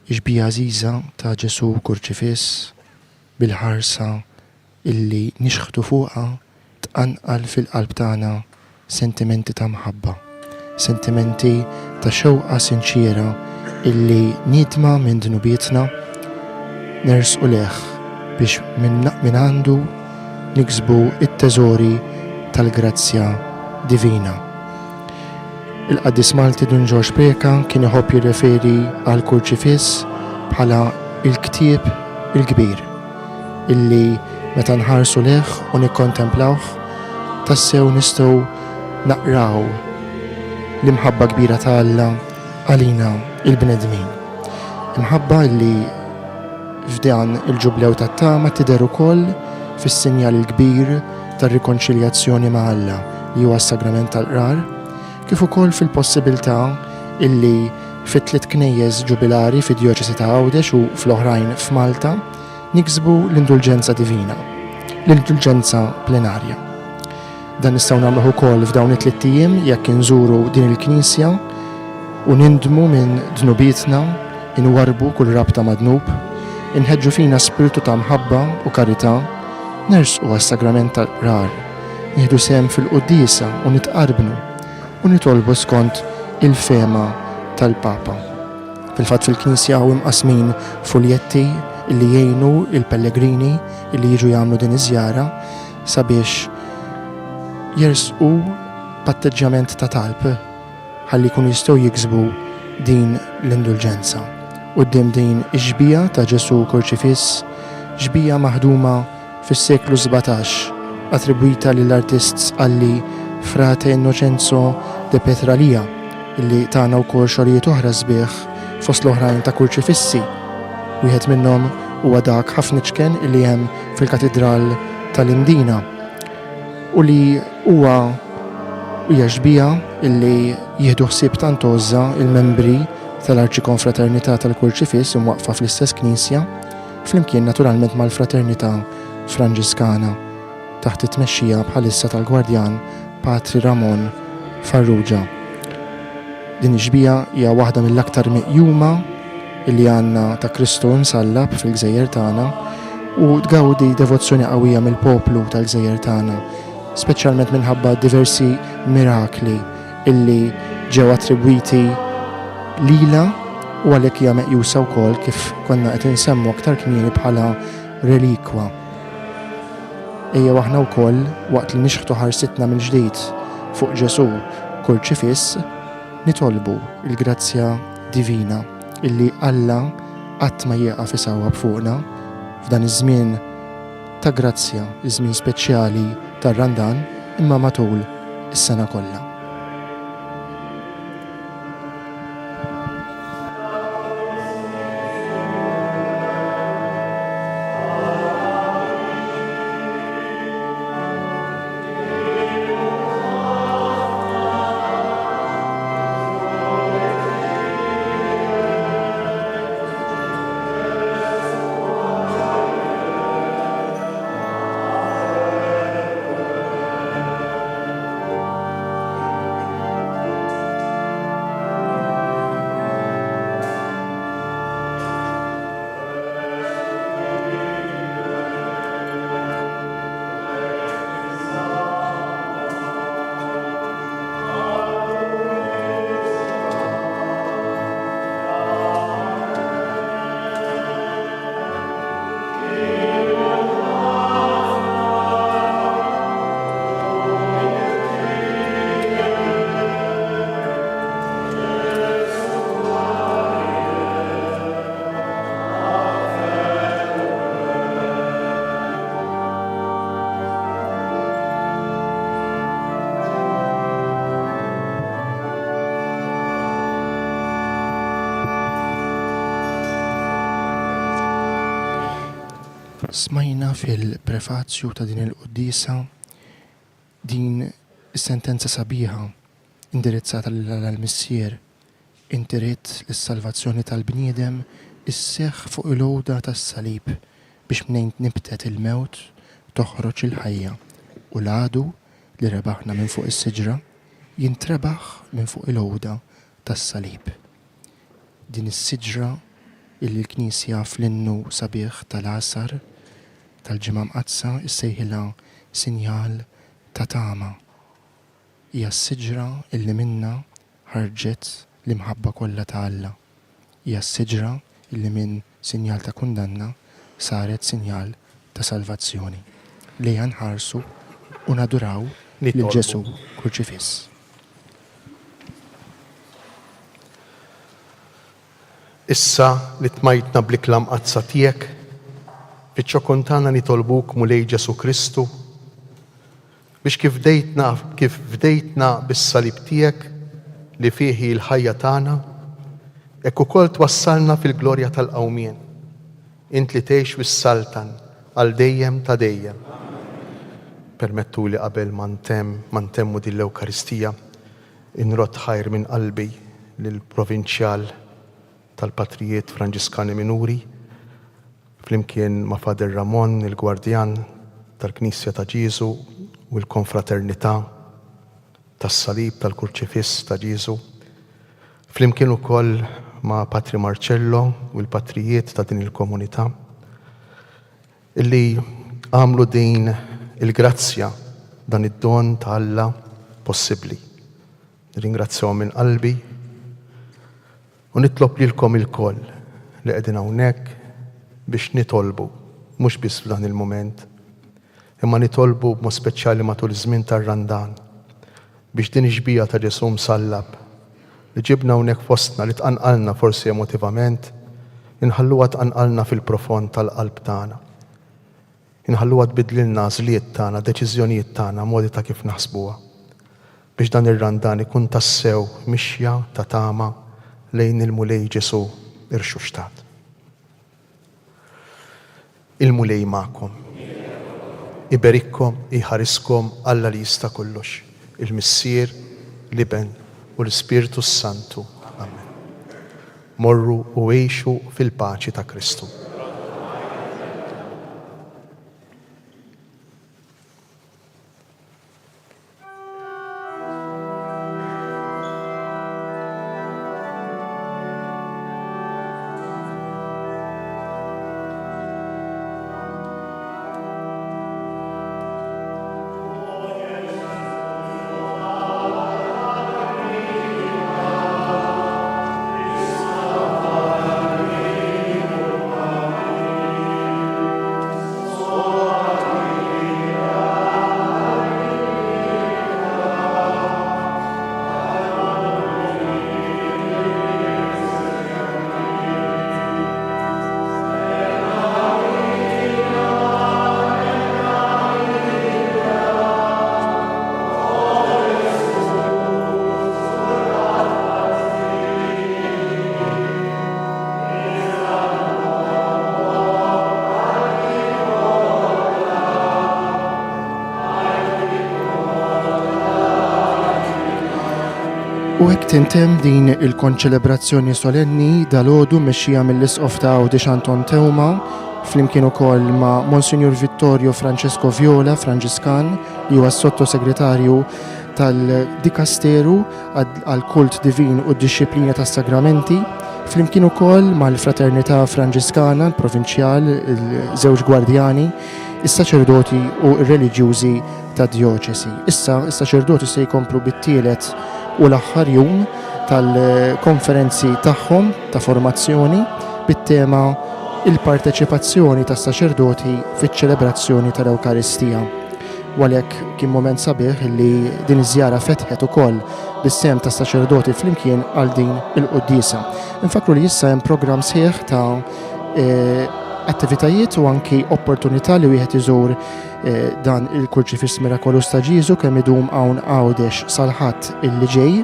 [SPEAKER 1] Iġbija għażiża ta' Ġesu kurċifiss bil-ħarsa illi nixħtu fuqha tqanqal fil-qalb tagħna sentimenti ta' mħabba, sentimenti ta' xewqa sinċira illi nitma minn dnubietna nersqu leħ biex minn għandu niksbu it-teżori tal-grazzja divina. Il-Qaddis Malti Don George Preka kien iħobb jirreferi għal kurċifiss bħala il-ktieb il-kbir illi meta nħarsu leħ u nikkontemplawh tassew nistgħu naqraw l-imħabba kbira ta' Alla għalina il-bnedmin. Imħabba illi f'dan il-ġublew tat-tama tidher ukoll fis-sinjal il-kbir tar-rikonċiljazzjoni ma' Alla li huwa s-sagrament tal-qrar, kif ukoll fil-possibilità illi fit-tliet knejjeż ġubilari fid-Djoċesi ta' Għawdex u fl-oħrajn f'Malta niksbu l-indulġenza divina, l-indulġenza plenarja. Dan nistgħu nagħmluh ukoll f'dawn it-tliet ijiem jekk inżuru din il-Knisja u nindmu minn dnubietna, inwarbu kull rabta madnub, inħeġġu fina spiritu ta' mħabba u karità, nersqu għas-sagrament tal-qrar, nieħdu sehem fil-qudiesa u nitqarbnu u nitolbu skont il-fema tal-Papa. Fil-fatt fil-Knisja u imqasmin fuljetti illi jgħinu il-pellegrini illi jiġu jagħmlu din iż-żjara sabiex jersqu patteġġjament ta' talb ħalli jkunu jistgħu jiksbu din l-indulġenza. Quddiem din iġbija ta' Ġesu Kurċifiss, ġbija maħduma fis-seklu 17, attribwita lill-artist Alli Frate Innocenzo de Petralija, illi tagħna wkoll xogħlijiet oħra sbieħ fost l-oħrajn ta' kurċifissi. Wieħed minnhom huwa dak ħafniċken illi hemm fil-Katedral tal-Imdina u li hija ġbija illi jieħdu ħsieb tantozza il-membri tal-Arċikonfraternità tal-Kurċifiss imwaqfa fl-istess Knisja, flimkien naturalment mal-Fraternità Franġiskana taħt it-tmexxija bħalissa tal-Gwardjan Patri Ramon Farrugia. Din iġbija hija waħda mill-aktar miqjuma illi għandna ta' Kristu nsallab fil-Gżejjer tagħna u tgawdi devozzjoni qawwija mill-poplu tal-Gżejjer tagħna, speċjalment minħabba diversi mirakli illi ġew attribwiti lila u għalhekk hija meqjusa wkoll kif konna qed insemmu aktar kmieni bħala relikwa. Ejja waħna wkoll waqt li nixħtu ħarsitna mill-ġdid fuq Ġesu Kurċifiss nitolbu il-grazzja divina illi Alla qatt ma jieqaf isawwab fuqna f'dan iż-żmien ta' grazzja, iż-żmien speċjali tar-Randan imma matul is-sena kollha. Smajna fil-prefazzju ta' din il-Quddisa din is-sentenza sabiħa indirizzata l-Missier inti rid lis-salvazzjoni tal-bniedem isseħħ fuq il-għoda tas-salib biex mnejn nibtet il-mewt toħroġ il-ħajja u l-għadu li rebaħna minn fuq is-siġra jintrebaħ minn fuq il-għoda tas-salib. Din is-siġra illi l-Knisja fl-innu sabiħ tal-Għasar tal-ġimgħa mqazza issejħilha sinjal ta' tama. Hija s-siġra illi minnha ħarġet l-imħabba kollha ta' Alla. Hija s-siġra illi minn sinjal ta' kundanna saret sinjal ta' salvazzjoni. Lejha nħarsu u naduraw lil Ġesu Kurċifiss.
[SPEAKER 2] Issa li tmajtna bl-iklam qazza tiegħek, fiċ-ċokuntana nitolbuk mulej Ġesu Kristu biex kif bdejtna bis-salib tiegħek li fih l-ħajja tagħna, hekk ukoll twassalna fil-glorja tal-qawmien. Int li tgħix wis-saltan għal dejjem ta' dejjem. Permettu li qabel ma ntemmu din l-Ewkaristija inrod ħajr minn qalbi lill-provinċjal tal-Patrijiet Franġiskani Minuri flimkien ma' Fader Ramon, il-Gwardjan tal-Knisja ta' Ġiesu u l-konfraternità tas-salib tal-Kurċifiss ta' Ġiesu, flimkien ukoll ma' Patri Marcello u l-Patrijiet ta' din il-komunità illi għamlu din il-grazzja dan id-don ta' Alla possibbli. Ringrazzjahom minn qalbi u nitlob lilkom il-koll li qegħdin hawnhekk biex nitolbu, mhux biss f'dan il-mument, imma nitolbu b'mod speċjali matul iż-żmien tar-Randan biex din ix-xbija ta' Ġesu msallab li ġibna hawnhekk fostna li tqanqalna forsi emotivament, inħalluha tqanqalna fil-profond tal-qalb tagħna. Inħalluha tbidlilna għażliet tagħna, deċiżjonijiet tagħna, modi ta' kif naħsbuha. Biex dan ir-Randan ikun tassew mixja ta' tama lejn il-mulej Ġesu irxuxtat. Il-mulej magħkom. Iberikkom, iħariskom Alla li jista' kollox, il-Missier, l-Iben u l-Ispiritu Santu. Amen. Morru u għejxu fil-paċi ta' Kristu.
[SPEAKER 1] U hekk tintem din il-konċelebrazzjoni solenni dal-għodu mexxija mill-Isqof ta' Għawdex Anton Tewma flimkien ukoll ma' Monsignor Vittorio Francesco Viola, Franġiskan, li huwa s-sottosegretarju tal-Dikasteru għal-Kult Divin u d-Disciplina tas-Sagramenti, flimkien ukoll mal-Fraternità Franġiskana, l-Provinċjal, il-żewġ gwardjani, is-saċerdoti u r-reliġjużi tad-Djoċesi. Issa, is-saċerdoti se jkomplu bit-tielet u l-aħħar jum tal-konferenzi tagħhom ta' formazzjoni bit-tema il-parteċipazzjoni tas-saċerdoti fiċ-ċelebrazzjoni tal-Ewkaristija. Għalhekk kien moment sabiħ li din iż-żjara fetħet ukoll bis-sem tas-saċerdoti flimkien għal din il-qudiesa. Infakru li issa hemm programm sħiħ ta' attivitajiet u anki opportunità li wieħed iżur dan il-Kurċifiss Mirakolus ta' Ġiesu kemm idum hawn Għawdex sal-Ħadd illi ġej,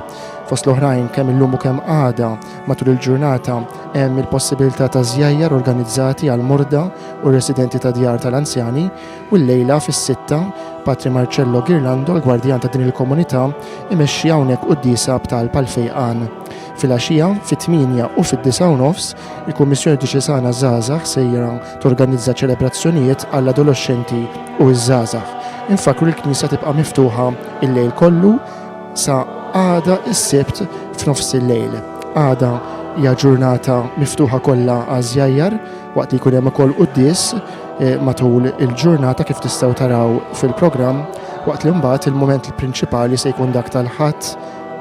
[SPEAKER 1] fost l-oħrajn kemm illum u kemm għada matul il-ġurnata hemm il-possibilità ta' żjajjar organizzati għal morda u residenti ta' djar tal-anzjani u l-lejla fis-sitta Patri Marcello Girlando, l-gwardjan ta' din il-komunità, imexxi hawnhekk qudiesa b'talb għal fejqan. Fil-għaxija, fit-8 u fid-9 il-Kummissjoni Diċesana Żgħażagħ sejra torganizza ċelebrazzjonijiet għall-adolescenti u ż-żgħażagħ. Infakru l-Knisja tibqa' miftuħa il-lejl kollu sa għada is-Sibt f'nofs il-lejl. Għada hija ġurnata miftuħa kollha għaż-żjajjar waqt li jkun hemm ukoll qudies matul il-ġurnata kif tistgħu taraw fil-programm, waqt li mbagħad il-mument il-prinċipali se jkun dak tal-ħadd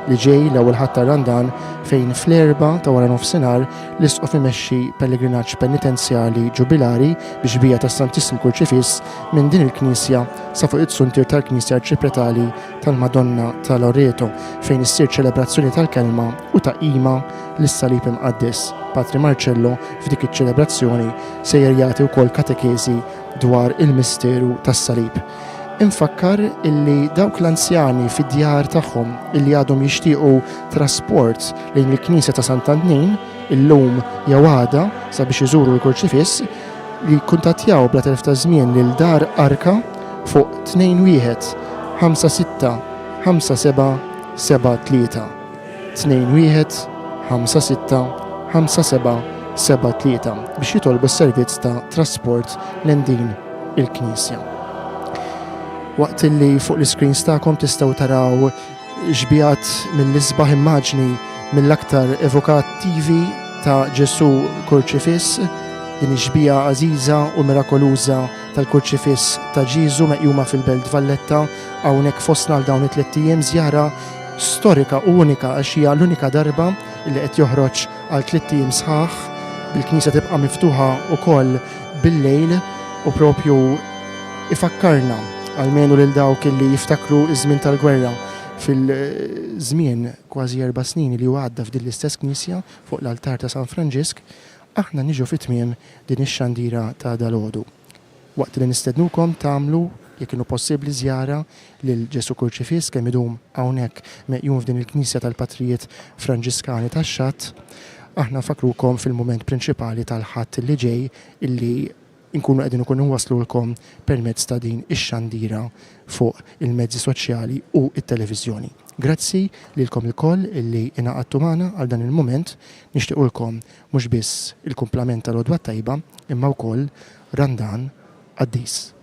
[SPEAKER 1] li ġej l-ewwel ħadd ta' Randan fejn fl-4 ta' wara nofsinhar l-isqof imexxi pellegrinaġġ penitenzjali ġubilari biex bija tas Santissimo Kurċifiss minn din il-Knisja sa fuq it-suntir tal-Knisja Arċipretali tal-Madonna ta' Loreto fejn issir ċelebrazzjoni tal-kelma u taqima lis-salib imqaddis. Patri Marcello f'dik iċ-ċelebrazzjoni se jagħti wkoll katekesi dwar il-misteru tas-salib. Infakkar illi dawk l-anzjani fid-djar tagħhom illi għadhom jixtiequ trasport lejn il-Knisja ta' Sant'Annin illum jew għada sabiex iżuru l-Kurċifiss li kuntattjaw bla telf ta' żmien lil dar Arka fuq 21 56 57 73 21 56 57 73 biex jitolbu s-servizz ta' trasport lejn din il-Knisja. Waqt li fuq l-screens tagħkom tistgħu taraw ġbijat mill-isbaħ immaġni mill-aktar evokattivi ta' Ġesu Kurċifiss, din ġbija għażiża u mirakoluża tal-Kurċifiss ta' Ġiżu meqjuma fil-Belt Valletta hawnhekk fostna għal dawn it-3 ijiem żjara storika u unika għax hija l-unika darba li qed joħroġ għal 3 ijiem sħaħ bil-Knisja tibqa' miftuħa wkoll bil-lejl u propju ifakkarna għalmenu lil dawk li jiftakru iż-żmien tal-gwerra fil-żmien kważi 4 snin li għadda f'din l-istess Knisja fuq l-altar ta' San Franġisk, aħna niġu fit-tmiem din ix-xandira ta' dalgħodu. Waqt li nistednukom tagħmlu jekk kienu possibbli żjara lil Ġesu Kurċifiss kemm idum hawnhekk meqjum f'din il-Knisja tal-Patrijiet Franġiskani tax-Xatt, aħna fakrukom fil-mument prinċipali tal-ħadd li ġej illi inkunu qegħdin ikunu waslulkom permezz ta' din ix-xandira fuq il-mezzi soċjali u it-televiżjoni. Grazzi lilkom ilkoll illi ingħaqadtu magħna għal dan il-mument, nixtiequlkom mhux biss il-kumplament tal-għodwa tajba imma wkoll Randan Qaddis.